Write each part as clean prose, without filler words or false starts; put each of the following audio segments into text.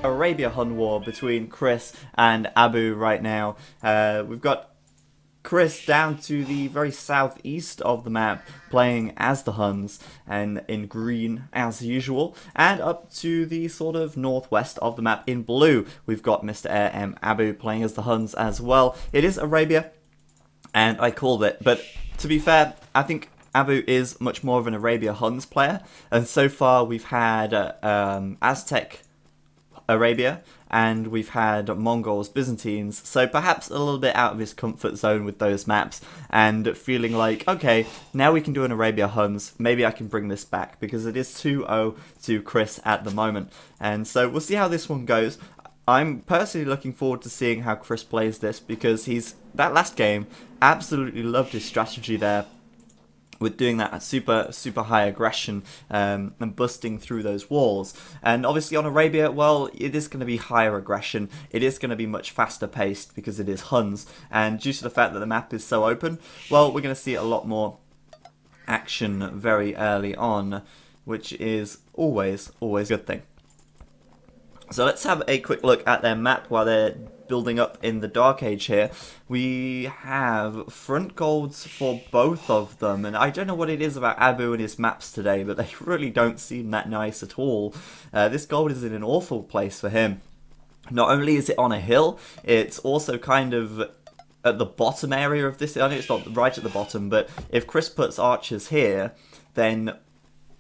Arabia Hun war between Chris and Abu right now. We've got Chris down to the very southeast of the map, playing as the Huns, and in green as usual, and up to the sort of northwest of the map in blue, we've got Mr. Abu playing as the Huns as well. It is Arabia, and I called it, but to be fair, I think Abu is much more of an Arabia Huns player, and so far we've had Aztec Arabia, and we've had Mongols, Byzantines, so perhaps a little bit out of his comfort zone with those maps, and feeling like, okay, now we can do an Arabia Huns, maybe I can bring this back, because it is 2-0 to Chris at the moment, and so we'll see how this one goes. I'm personally looking forward to seeing how Chris plays this, because that last game, absolutely loved his strategy there, with doing that super high aggression and busting through those walls. And obviously on Arabia, well, it is going to be higher aggression, it is going to be much faster paced because it is Huns, and due to the fact that the map is so open, well, we're going to see a lot more action very early on, which is always a good thing. So let's have a quick look at their map while they're building up in the Dark Age here. We have front golds for both of them, and I don't know what it is about Abu and his maps today, but they really don't seem that nice at all. This gold is in an awful place for him. Not only is it on a hill, it's also kind of at the bottom area of this. I know it's not right at the bottom, but if Chris puts archers here, then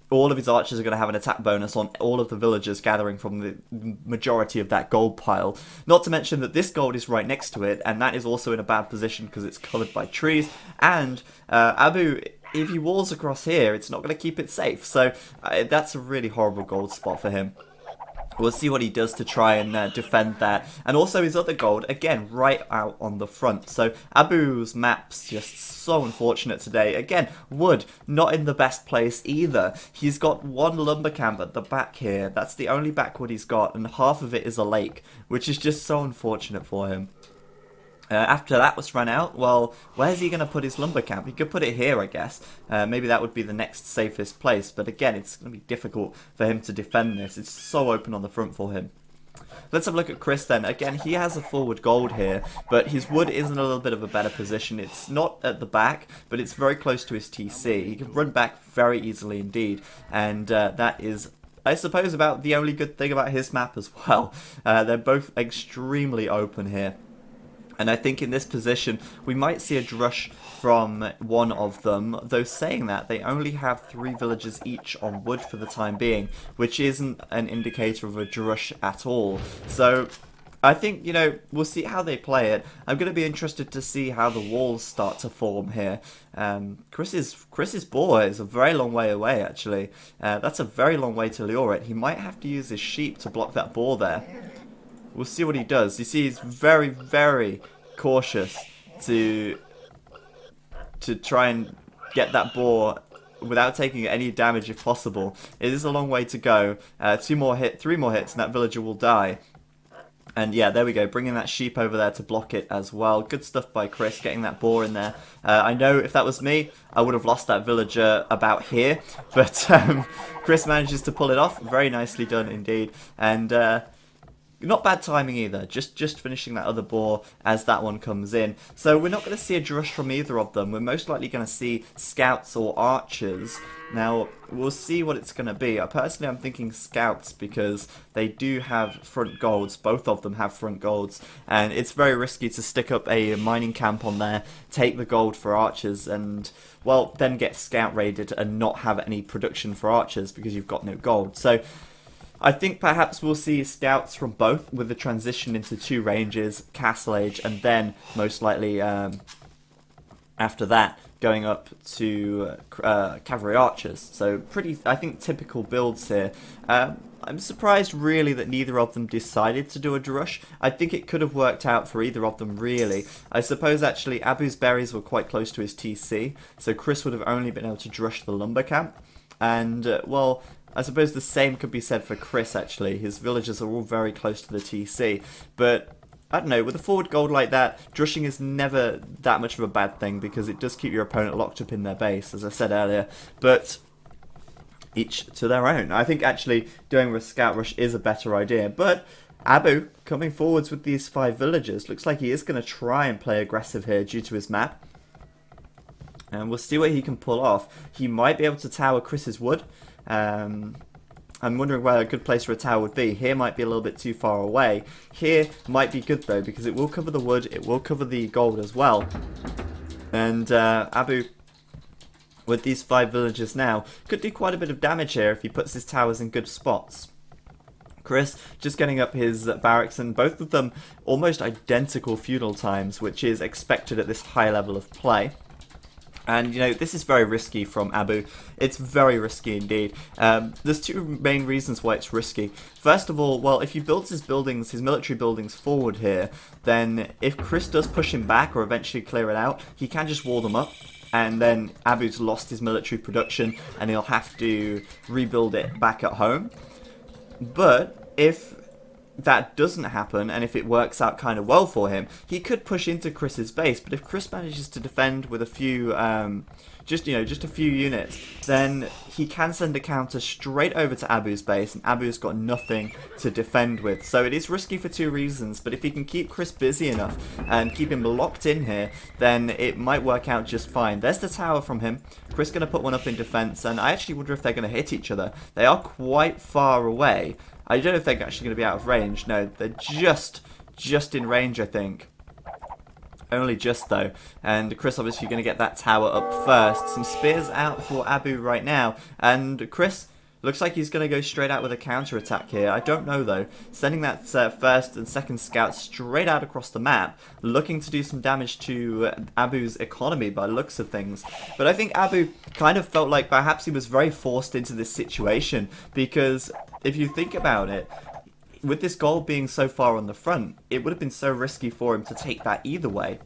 all of his archers are going to have an attack bonus on all of the villagers gathering from the majority of that gold pile. Not to mention that this gold is right next to it, and that is also in a bad position because it's covered by trees. And Abu, if he walls across here, it's not going to keep it safe. So that's a really horrible gold spot for him. We'll see what he does to try and defend that. And also his other gold, again, right out on the front. So Abu's map's just so unfortunate today. Again, wood, not in the best place either. He's got one lumber camp at the back here. That's the only backwood he's got, and half of it is a lake, which is just so unfortunate for him. After that was run out, well, where's he going to put his lumber camp? He could put it here, I guess. Maybe that would be the next safest place. But again, it's going to be difficult for him to defend this. It's so open on the front for him. Let's have a look at Chris then. Again, he has a forward gold here, but his wood is in a little bit of a better position. It's not at the back, but it's very close to his TC. He can run back very easily indeed. And that is, I suppose, about the only good thing about his map as well. They're both extremely open here. And I think in this position, we might see a drush from one of them, though saying that, they only have 3 villagers each on wood for the time being, which isn't an indicator of a drush at all. So I think, you know, we'll see how they play it. I'm going to be interested to see how the walls start to form here. Chris's boar is a very long way away, actually. That's a very long way to lure it. He might have to use his sheep to block that boar there. We'll see what he does. You see, he's very cautious to try and get that boar without taking any damage if possible. It is a long way to go. 3 more hits, and that villager will die. And yeah, there we go, bringing that sheep over there to block it as well. Good stuff by Chris, getting that boar in there. I know if that was me, I would have lost that villager about here. But Chris manages to pull it off. Very nicely done indeed. And not bad timing either, just finishing that other boar as that one comes in. So we're not going to see a drush from either of them. We're most likely going to see scouts or archers. Now, we'll see what it's going to be. Personally, I'm thinking scouts because they do have front golds. Both of them have front golds. And it's very risky to stick up a mining camp on there, take the gold for archers, and, well, then get scout raided and not have any production for archers because you've got no gold. So I think perhaps we'll see scouts from both with the transition into 2 ranges, Castle Age, and then most likely after that going up to cavalry archers. So pretty, I think, typical builds here. I'm surprised really that neither of them decided to do a drush. I think it could have worked out for either of them really. I suppose actually Abu's berries were quite close to his TC, so Chris would have only been able to drush the lumber camp. And, well, I suppose the same could be said for Chris, actually. His villagers are all very close to the TC. But, I don't know, with a forward gold like that, drushing is never that much of a bad thing because it does keep your opponent locked up in their base, as I said earlier. But each to their own. I think, actually, doing with Scout Rush is a better idea. But Abu coming forwards with these 5 villagers. Looks like he is going to try and play aggressive here due to his map. And we'll see what he can pull off. He might be able to tower Chris's wood. I'm wondering where a good place for a tower would be. Here might be a little bit too far away. Here might be good though, because it will cover the wood, it will cover the gold as well. And Abu, with these 5 villagers now, could do quite a bit of damage here if he puts his towers in good spots. Chris just getting up his barracks, and both of them almost identical feudal times, which is expected at this high level of play. And, you know, this is very risky from Abu. It's very risky indeed. There's 2 main reasons why it's risky. First of all, well, if he builds his buildings, his military buildings forward here, then if Chris does push him back or eventually clear it out, he can just wall them up. And then Abu's lost his military production and he'll have to rebuild it back at home. But if that doesn't happen, and if it works out kind of well for him, he could push into Chris's base. But if Chris manages to defend with a few, just a few units, then he can send a counter straight over to Abu's base, and Abu's got nothing to defend with. So it is risky for 2 reasons, but if he can keep Chris busy enough and keep him locked in here, then it might work out just fine. There's the tower from him. Chris going to put one up in defense, and I actually wonder if they're going to hit each other. They are quite far away. I don't know if they're actually going to be out of range. No, they're just in range, I think. Only just, though. And Chris obviously going to get that tower up first. Some spears out for Abu right now. And Chris looks like he's going to go straight out with a counter-attack here. I don't know, though. Sending that first and second scout straight out across the map. Looking to do some damage to Abu's economy by looks of things. But I think Abu kind of felt like perhaps he was very forced into this situation. Because if you think about it, with this gold being so far on the front, it would have been so risky for him to take that either way.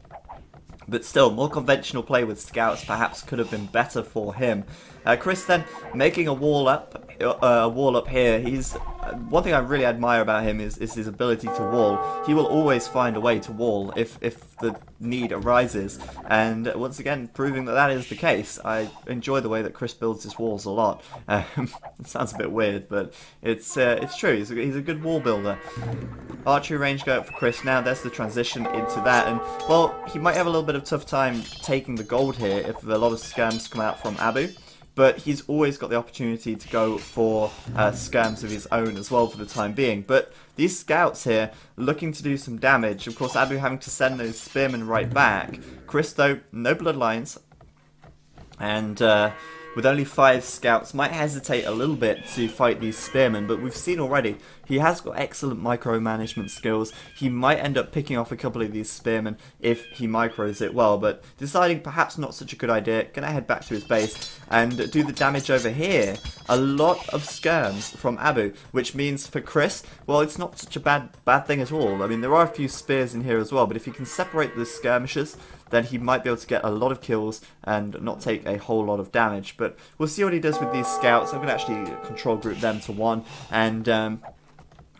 But still, more conventional play with scouts perhaps could have been better for him. Chris then making a wall up here. He's one thing I really admire about him is his ability to wall. He will always find a way to wall if the need arises. And once again, proving that that is the case. I enjoy the way that Chris builds his walls a lot. It sounds a bit weird, but it's true. He's a good wall builder. Archery range go up for Chris now. There's the transition into that, and well, he might have a little bit of tough time taking the gold here if a lot of scams come out from Abu. But he's always got the opportunity to go for scams of his own as well for the time being. But these scouts here looking to do some damage. Of course, Abu having to send those spearmen right back. Chris, though, no bloodlines. And with only 5 scouts, might hesitate a little bit to fight these spearmen. But we've seen already, he has got excellent micromanagement skills. He might end up picking off a couple of these spearmen if he micros it well. But deciding perhaps not such a good idea, going to head back to his base and do the damage over here. A lot of skirms from Abu, which means for Chris, well, it's not such a bad thing at all. I mean, there are a few spears in here as well, but if he can separate the skirmishers, then he might be able to get a lot of kills and not take a whole lot of damage. But we'll see what he does with these scouts. I'm going to actually control group them to 1, and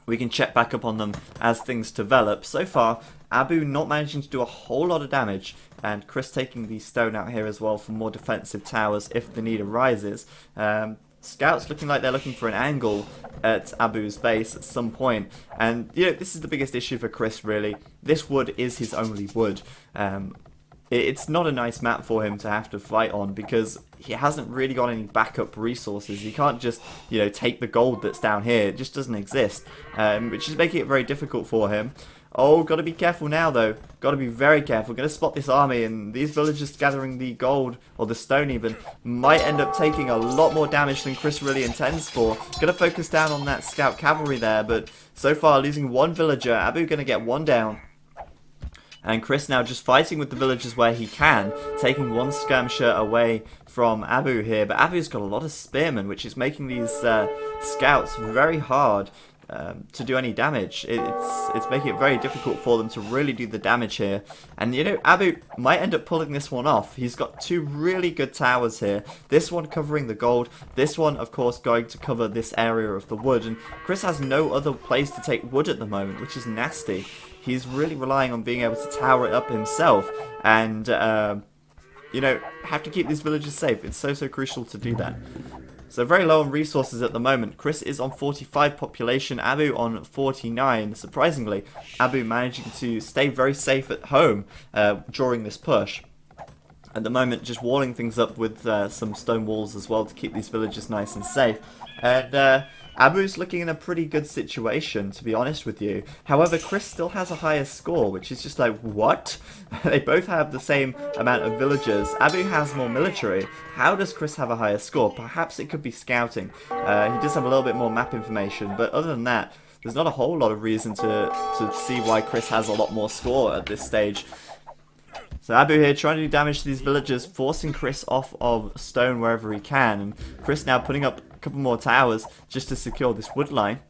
we can check back up on them as things develop. So far, Abu not managing to do a whole lot of damage, and Chris taking the stone out here as well for more defensive towers if the need arises. Scouts looking like they're looking for an angle at Abu's base at some point. And, you know, this is the biggest issue for Chris, really. This wood is his only wood. It's not a nice map for him to have to fight on because he hasn't really got any backup resources. He can't just, you know, take the gold that's down here. It just doesn't exist, which is making it very difficult for him. Oh, got to be careful now, though. Got to be very careful. Going to spot this army, and these villagers gathering the gold, or the stone even, might end up taking a lot more damage than Chris really intends for. Going to focus down on that scout cavalry there, but so far losing 1 villager. Abu going to get 1 down. And Chris now just fighting with the villagers where he can, taking 1 skirmisher away from Abu here. But Abu's got a lot of spearmen, which is making these scouts very hard to do any damage. It's making it very difficult for them to really do the damage here. And, you know, Abu might end up pulling this one off. He's got 2 really good towers here. This one covering the gold. This one, of course, going to cover this area of the wood. And Chris has no other place to take wood at the moment, which is nasty. He's really relying on being able to tower it up himself and, you know, have to keep these villagers safe. It's so crucial to do that. So very low on resources at the moment. Chris is on 45 population, Abu on 49. Surprisingly, Abu managing to stay very safe at home during this push. At the moment, just walling things up with some stone walls as well to keep these villages nice and safe. And Abu's looking in a pretty good situation, to be honest with you. However, Chris still has a higher score, which is just like, what? They both have the same amount of villagers. Abu has more military. How does Chris have a higher score? Perhaps it could be scouting. He does have a little bit more map information, but other than that, there's not a whole lot of reason to see why Chris has a lot more score at this stage. So Abu here trying to do damage to these villagers, forcing Chris off of stone wherever he can. And Chris now putting up a couple more towers just to secure this wood line,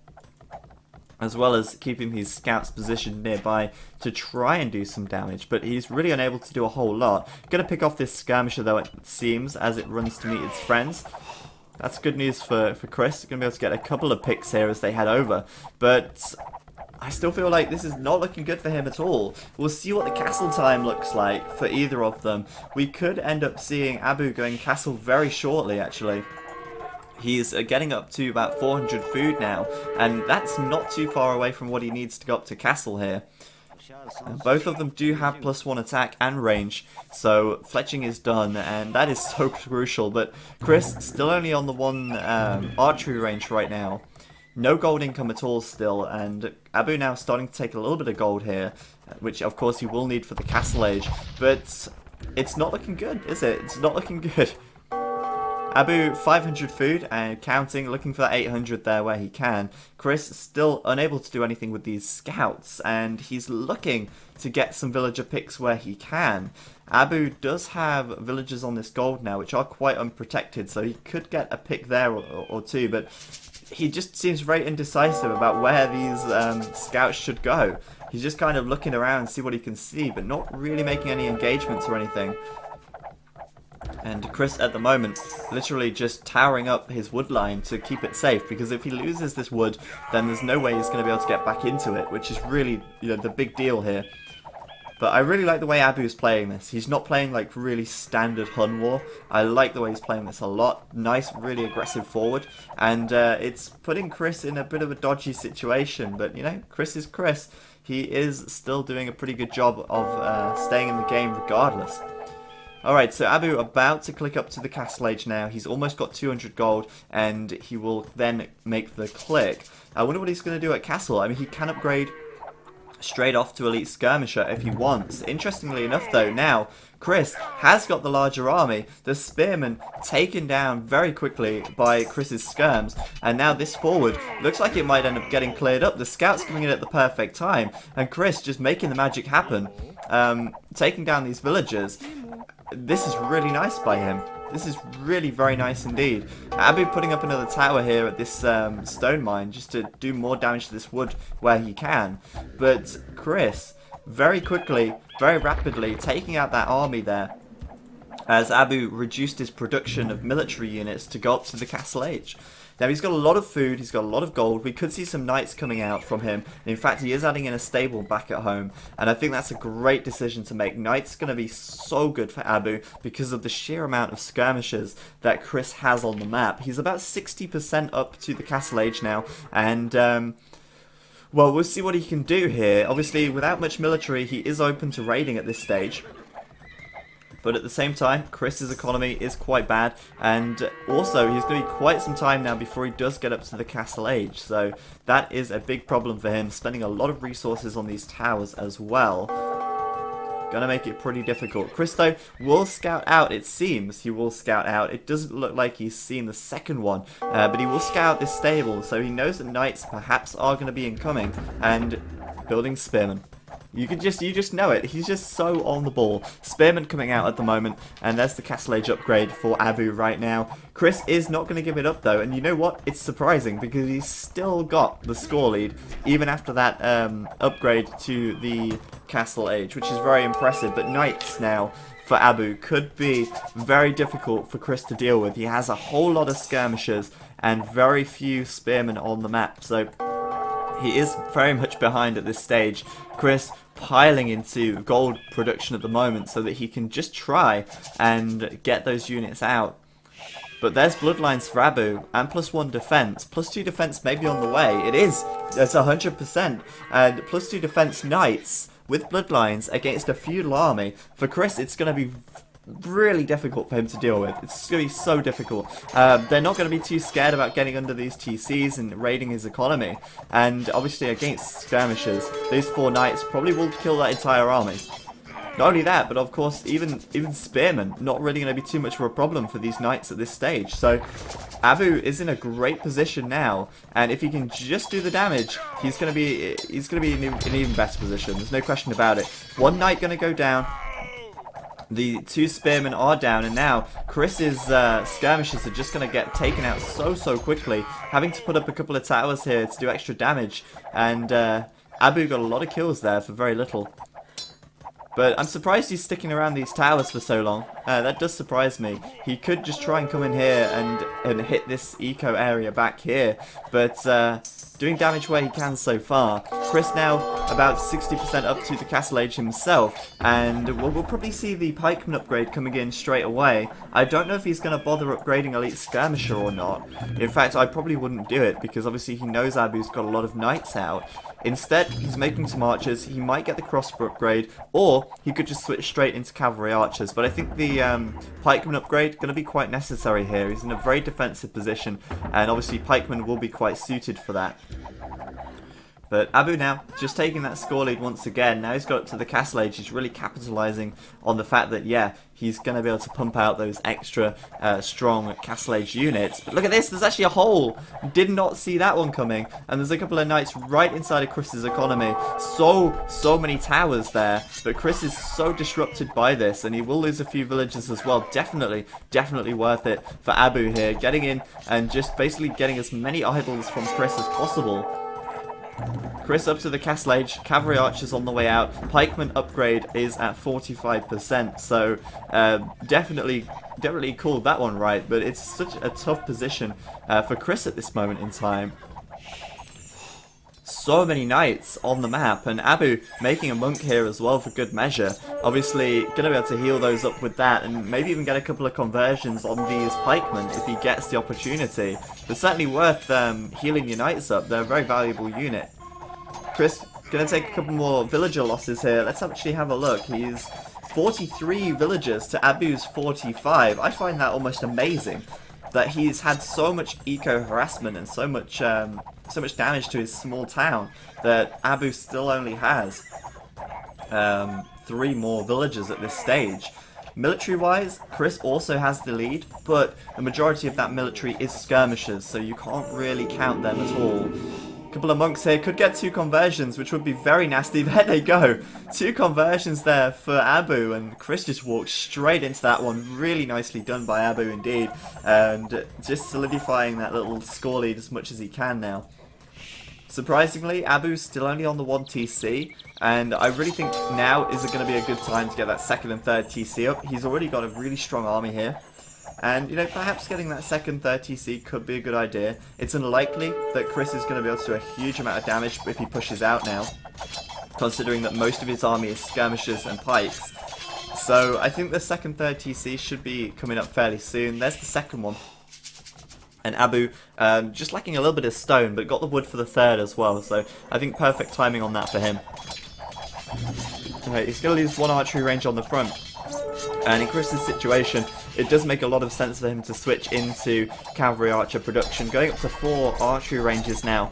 as well as keeping these scouts positioned nearby to try and do some damage. But he's really unable to do a whole lot. Going to pick off this skirmisher though, it seems, as it runs to meet its friends. That's good news for Chris. Going to be able to get a couple of picks here as they head over. But I still feel like this is not looking good for him at all. We'll see what the castle time looks like for either of them. We could end up seeing Abu going castle very shortly, actually. He's getting up to about 400 food now, and that's not too far away from what he needs to go up to castle here. Both of them do have +1 attack and range, so fletching is done, and that is so crucial. But Chris still only on the 1 archery range right now. No gold income at all still, and Abu now starting to take a little bit of gold here, which of course he will need for the castle age, but it's not looking good, is it? It's not looking good. Abu 500 food and counting, looking for that 800 there where he can. Chris still unable to do anything with these scouts, and he's looking to get some villager picks where he can. Abu does have villagers on this gold now, which are quite unprotected, so he could get a pick there or two, but he just seems very indecisive about where these scouts should go. He's just kind of looking around and see what he can see, but not really making any engagements or anything. And Chris at the moment literally just towering up his wood line to keep it safe, because if he loses this wood, then there's no way he's going to be able to get back into it, which is really, you know, the big deal here. But I really like the way Abu's playing this. He's not playing like really standard Hun War. I like the way he's playing this a lot. Nice, really aggressive forward. And it's putting Chris in a bit of a dodgy situation. But, you know, Chris is Chris. He is still doing a pretty good job of staying in the game regardless. Alright, so Abu about to click up to the castle age now. He's almost got 200 gold, and he will then make the click. I wonder what he's going to do at castle. I mean, he can upgrade straight off to elite skirmisher if he wants. Interestingly enough though, now Chris has got the larger army. The spearmen taken down very quickly by Chris's skirms, and now this forward looks like it might end up getting cleared up. The scouts coming in at the perfect time, and Chris just making the magic happen, taking down these villagers. This is really nice by him. This is really very nice indeed. Abu putting up another tower here at this stone mine just to do more damage to this wood where he can. But Chris, very quickly, very rapidly, taking out that army there, as Abu reduced his production of military units to go up to the castle age. Now he's got a lot of food, he's got a lot of gold, we could see some knights coming out from him. In fact, he is adding in a stable back at home, and I think that's a great decision to make. Knights going to be so good for Abu because of the sheer amount of skirmishers that Chris has on the map. He's about 60% up to the castle age now, and well, we'll see what he can do here. Obviously, without much military, he is open to raiding at this stage. But at the same time, Chris's economy is quite bad, and also he's going to be quite some time now before he does get up to the castle age. So that is a big problem for him, spending a lot of resources on these towers as well. Gonna make it pretty difficult. Chris, though, will scout out. It seems he will scout out. It doesn't look like he's seen the second one, but he will scout this stable, so he knows that knights perhaps are going to be incoming, and building spearmen. You just know it. He's just so on the ball. Spearman coming out at the moment, and there's the castle age upgrade for Abu right now. Chris is not going to give it up though, and you know what? It's surprising because he's still got the score lead even after that upgrade to the castle age, which is very impressive. But knights now for Abu could be very difficult for Chris to deal with. He has a whole lot of skirmishers and very few spearmen on the map, so he is very much behind at this stage. Chris piling into gold production at the moment so that he can just try and get those units out. But there's Bloodlines for Abu, and +1 defense. +2 defense may be on the way. It is. It's 100%. And +2 defense Knights with Bloodlines against a feudal army. For Chris, it's going to be really difficult for him to deal with. It's going to be so difficult. They're not going to be too scared about getting under these TCs and raiding his economy. And obviously against skirmishers, these 4 Knights probably will kill that entire army. Not only that, but of course, even spearmen, not really going to be too much of a problem for these knights at this stage. So, Abu is in a great position now, and if he can just do the damage, he's going to be in an even better position. There's no question about it. 1 knight going to go down. The 2 spearmen are down, and now Chris's skirmishers are just going to get taken out so quickly, having to put up a couple of towers here to do extra damage. And Abu got a lot of kills there for very little. But I'm surprised he's sticking around these towers for so long. That does surprise me. He could just try and come in here and hit this eco area back here. But doing damage where he can so far. Chris now about 60% up to the Castle Age himself. And we'll probably see the Pikeman upgrade coming in straight away. I don't know if he's going to bother upgrading Elite Skirmisher or not. In fact, I probably wouldn't do it, because obviously he knows Abu's got a lot of knights out. Instead, he's making some archers. He might get the crossbow upgrade, or he could just switch straight into cavalry archers. But I think the pikeman upgrade going to be quite necessary here. He's in a very defensive position, and obviously pikemen will be quite suited for that. But Abu now, just taking that score lead once again. Now he's got up to the Castle Age. He's really capitalising on the fact that, yeah, he's going to be able to pump out those extra strong Castle Age units. But look at this, there's actually a hole. Did not see that one coming. And there's a couple of knights right inside of Chris's economy. So many towers there. But Chris is so disrupted by this, and he will lose a few villages as well. Definitely worth it for Abu here. Getting in and just basically getting as many idols from Chris as possible. Chris up to the Castle Age, cavalry archers on the way out, pikeman upgrade is at 45%, so definitely called that one right, but it's such a tough position for Chris at this moment in time. So many knights on the map, and Abu making a monk here as well for good measure. Obviously going to be able to heal those up with that, and maybe even get a couple of conversions on these pikemen if he gets the opportunity. But certainly worth healing your knights up. They're a very valuable unit. Chris going to take a couple more villager losses here. Let's actually have a look. He's 43 villagers to Abu's 45. I find that almost amazing, that he's had so much eco harassment and so much damage to his small town that Abu still only has 3 more villagers at this stage. Military-wise, Chris also has the lead, but the majority of that military is skirmishers, so you can't really count them at all. A couple of monks here could get 2 conversions, which would be very nasty. There they go. 2 conversions there for Abu, and Chris just walked straight into that one. Really nicely done by Abu indeed, and just solidifying that little score lead as much as he can now. Surprisingly, Abu's still only on the 1 TC, and I really think now is going to be a good time to get that 2nd and 3rd TC up. He's already got a really strong army here. And, you know, perhaps getting that 2nd, 3rd TC could be a good idea. It's unlikely that Chris is going to be able to do a huge amount of damage if he pushes out now, considering that most of his army is skirmishers and pikes. So I think the 2nd, 3rd TC should be coming up fairly soon. There's the 2nd one. And Abu just lacking a little bit of stone, but got the wood for the 3rd as well. So I think perfect timing on that for him. Right, he's going to lose 1 archery range on the front. And in Chris's situation, it does make a lot of sense for him to switch into cavalry archer production, going up to 4 archery ranges now.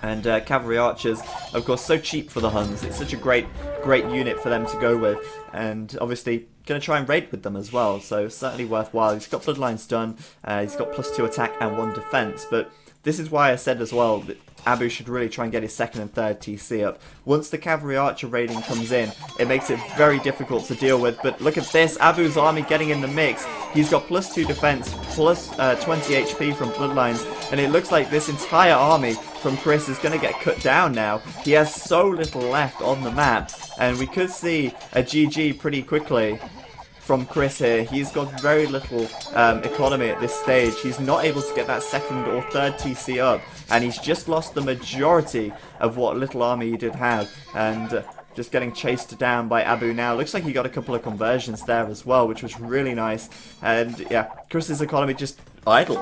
And cavalry archers, of course, so cheap for the Huns. It's such a great unit for them to go with, and obviously going to try and raid with them as well. So certainly worthwhile. He's got bloodlines done. He's got +2 attack and 1 defense, but this is why I said as well that Abu should really try and get his 2nd and 3rd TC up. Once the cavalry archer raiding comes in, it makes it very difficult to deal with. But look at this, Abu's army getting in the mix. He's got +2 defense, plus 20 HP from bloodlines, and it looks like this entire army from Chris is going to get cut down now. He has so little left on the map, and we could see a GG pretty quickly from Chris here. He's got very little economy at this stage. He's not able to get that 2nd or 3rd TC up, and he's just lost the majority of what little army he did have. And just getting chased down by Abu now. Looks like he got a couple of conversions there as well, which was really nice. And yeah, Chris's economy just idle.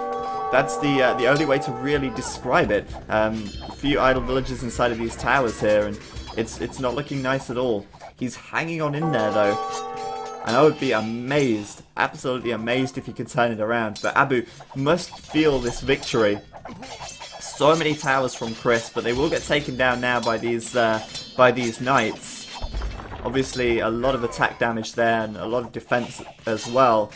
That's the only way to really describe it. A few idle villages inside of these towers here, and it's not looking nice at all. He's hanging on in there though, and I would be amazed, absolutely amazed, if he could turn it around. But Abu must feel this victory. So many towers from Chris, but they will get taken down now by these knights. Obviously, a lot of attack damage there and a lot of defense as well.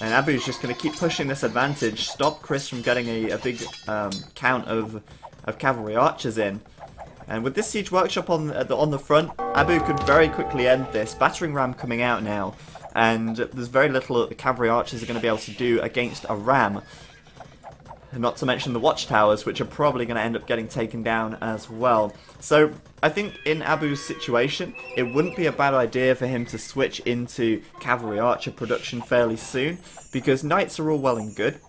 And Abu's just going to keep pushing this advantage, stop Chris from getting a big count of cavalry archers in. And with this siege workshop on the front, Abu could very quickly end this. Battering ram coming out now, and there's very little that the cavalry archers are going to be able to do against a ram. Not to mention the watchtowers, which are probably going to end up getting taken down as well. So I think in Abu's situation, it wouldn't be a bad idea for him to switch into cavalry archer production fairly soon, because knights are all well and good.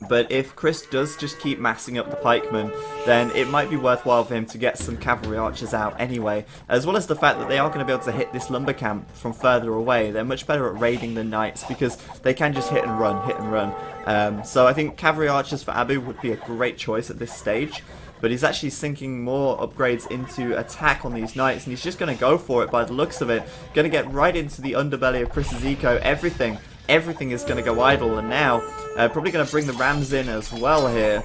But if Chris does just keep massing up the pikemen, then it might be worthwhile for him to get some cavalry archers out anyway, as well as the fact that they are going to be able to hit this lumber camp from further away. They're much better at raiding than knights, because they can just hit and run. So I think cavalry archers for Abu would be a great choice at this stage. But he's actually sinking more upgrades into attack on these knights, and he's just going to go for it by the looks of it. Going to get right into the underbelly of Chris's eco. Everything is going to go idle, and now probably going to bring the rams in as well here.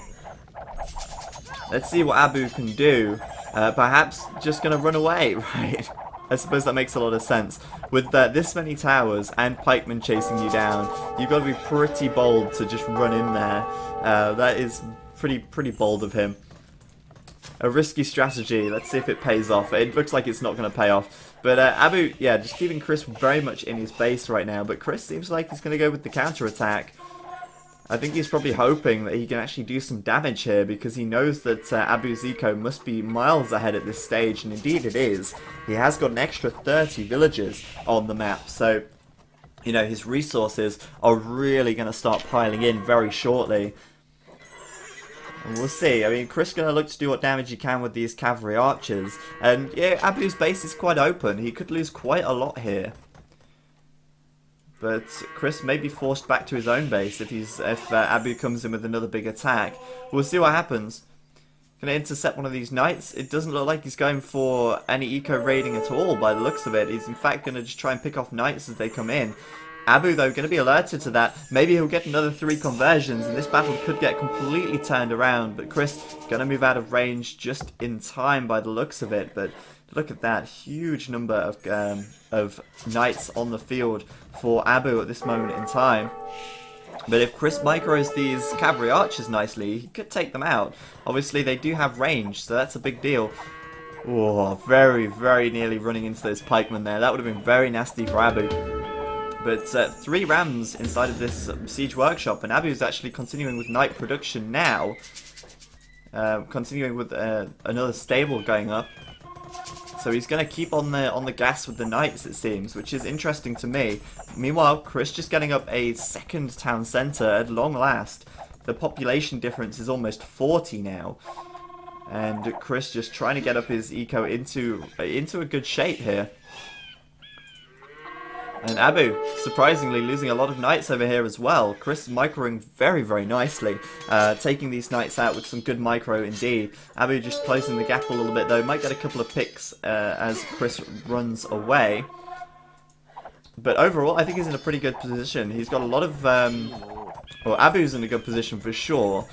Let's see what Abu can do. Perhaps just going to run away, right? I suppose that makes a lot of sense. With this many towers and pikemen chasing you down, you've got to be pretty bold to just run in there. That is pretty bold of him. A risky strategy. Let's see if it pays off. It looks like it's not going to pay off. But Abu, yeah, just keeping Chris very much in his base right now. But Chris seems like he's going to go with the counter-attack. I think he's probably hoping that he can actually do some damage here, because he knows that Abu's eco must be miles ahead at this stage, and indeed it is. He has got an extra 30 villages on the map, so you know his resources are really going to start piling in very shortly. And we'll see. I mean, Chris is going to look to do what damage he can with these cavalry archers, and yeah, Abu's base is quite open. He could lose quite a lot here. But Chris may be forced back to his own base if Abu comes in with another big attack. We'll see what happens. Going to intercept one of these knights. It doesn't look like he's going for any eco raiding at all by the looks of it. He's in fact going to just try and pick off knights as they come in. Abu, though, going to be alerted to that. Maybe he'll get another 3 conversions, and this battle could get completely turned around. But Chris going to move out of range just in time by the looks of it. But look at that huge number of knights on the field for Abu at this moment in time. But if Chris micros these cavalry archers nicely, he could take them out. Obviously, they do have range, so that's a big deal. Oh, very, very nearly running into those pikemen there. That would have been very nasty for Abu. But 3 rams inside of this siege workshop, and Abu is actually continuing with knight production now. Continuing with another stable going up. So he's going to keep on the gas with the knights, it seems, which is interesting to me. Meanwhile, Chris just getting up a second town centre at long last. The population difference is almost 40 now. And Chris just trying to get up his eco into a good shape here. And Abu, surprisingly, losing a lot of knights over here as well. Chris microing very, very nicely. Taking these knights out with some good micro indeed. Abu just closing the gap a little bit though. Might get a couple of picks as Chris runs away. But overall, I think he's in a pretty good position. He's got a lot of... well, Abu's in a good position for sure.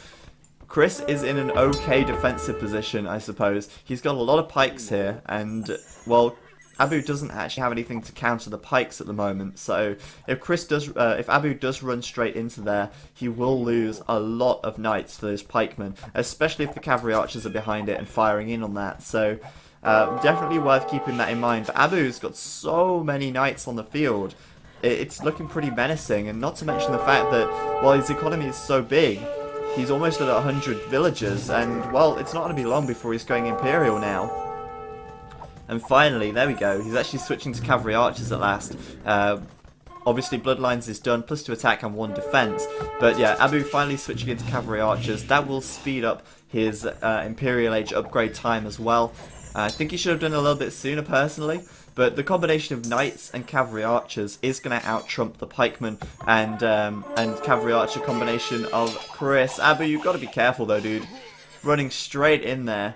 Chris is in an okay defensive position, I suppose. He's got a lot of pikes here, and, well... Abu doesn't actually have anything to counter the pikes at the moment, so if Abu does run straight into there, he will lose a lot of knights to those pikemen, especially if the cavalry archers are behind it and firing in on that. So definitely worth keeping that in mind. But Abu's got so many knights on the field, it's looking pretty menacing, and not to mention the fact that while his economy is so big, he's almost at 100 villagers, and well, it's not going to be long before he's going Imperial now. And finally, there we go, he's actually switching to cavalry archers at last. Obviously, Bloodlines is done, +2 attack and 1 defense. But yeah, Abu finally switching into cavalry archers. That will speed up his Imperial Age upgrade time as well. I think he should have done it a little bit sooner personally, but the combination of knights and cavalry archers is going to out-trump the pikemen and cavalry archer combination of Chris. Abu, you've got to be careful though, dude. Running straight in there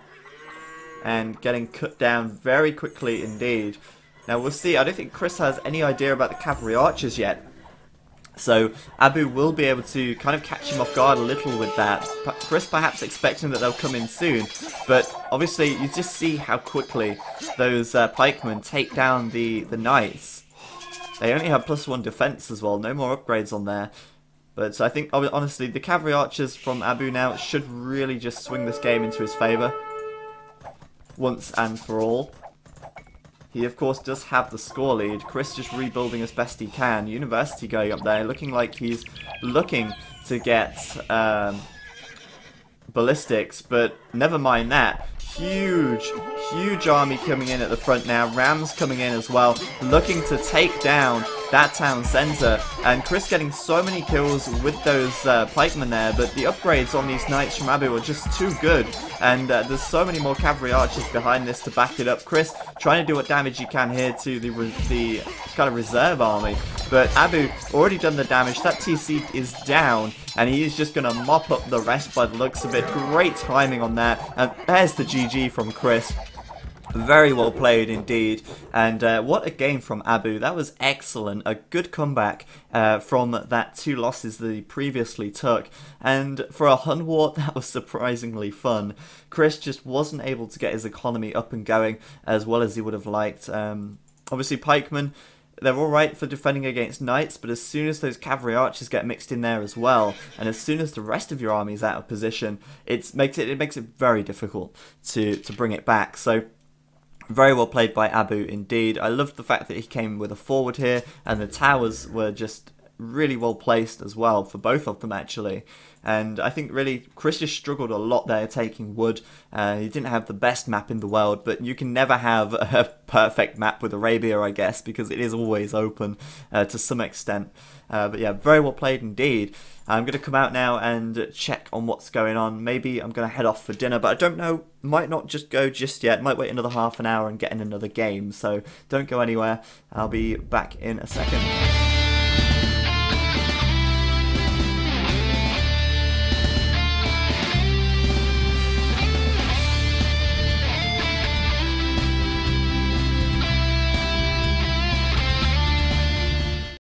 and getting cut down very quickly indeed. Now we'll see. I don't think Chris has any idea about the cavalry archers yet. So Abu will be able to kind of catch him off guard a little with that. Chris perhaps expecting that they'll come in soon, but obviously you just see how quickly those pikemen take down the knights. They only have +1 defense as well, no more upgrades on there. But I think honestly the cavalry archers from Abu now should really just swing this game into his favour once and for all. He, of course, does have the score lead. Chris just rebuilding as best he can. University going up there, looking like he's looking to get ballistics, but never mind that. Huge army coming in at the front now. Rams coming in as well, looking to take down that town centre. And Chris getting so many kills with those pikemen there, but the upgrades on these knights from Abu are just too good. And there's so many more cavalry archers behind this to back it up. Chris trying to do what damage he can here to the kind of reserve army. But Abu already done the damage. That TC is down, and he is just going to mop up the rest by the looks of it. Great timing on that. And there's the GG from Chris. Very well played indeed, and what a game from Abu. That was excellent. A good comeback from that 2 losses that he previously took, and for a Hun war that was surprisingly fun. Chris just wasn't able to get his economy up and going as well as he would have liked. Obviously pikemen, they're alright for defending against knights, but as soon as those cavalry archers get mixed in there as well, and as soon as the rest of your army is out of position, it makes it very difficult to bring it back. So very well played by Abu indeed. I loved the fact that he came with a forward here, and the towers were just really well placed as well for both of them actually. And I think really Chris just struggled a lot there taking wood. He didn't have the best map in the world, but you can never have a perfect map with Arabia, I guess, because it is always open to some extent. But yeah, very well played indeed. I'm going to come out now and check on what's going on. Maybe I'm going to head off for dinner, but I don't know. Might not just go just yet. Might wait another half an hour and get in another game. So don't go anywhere. I'll be back in a second.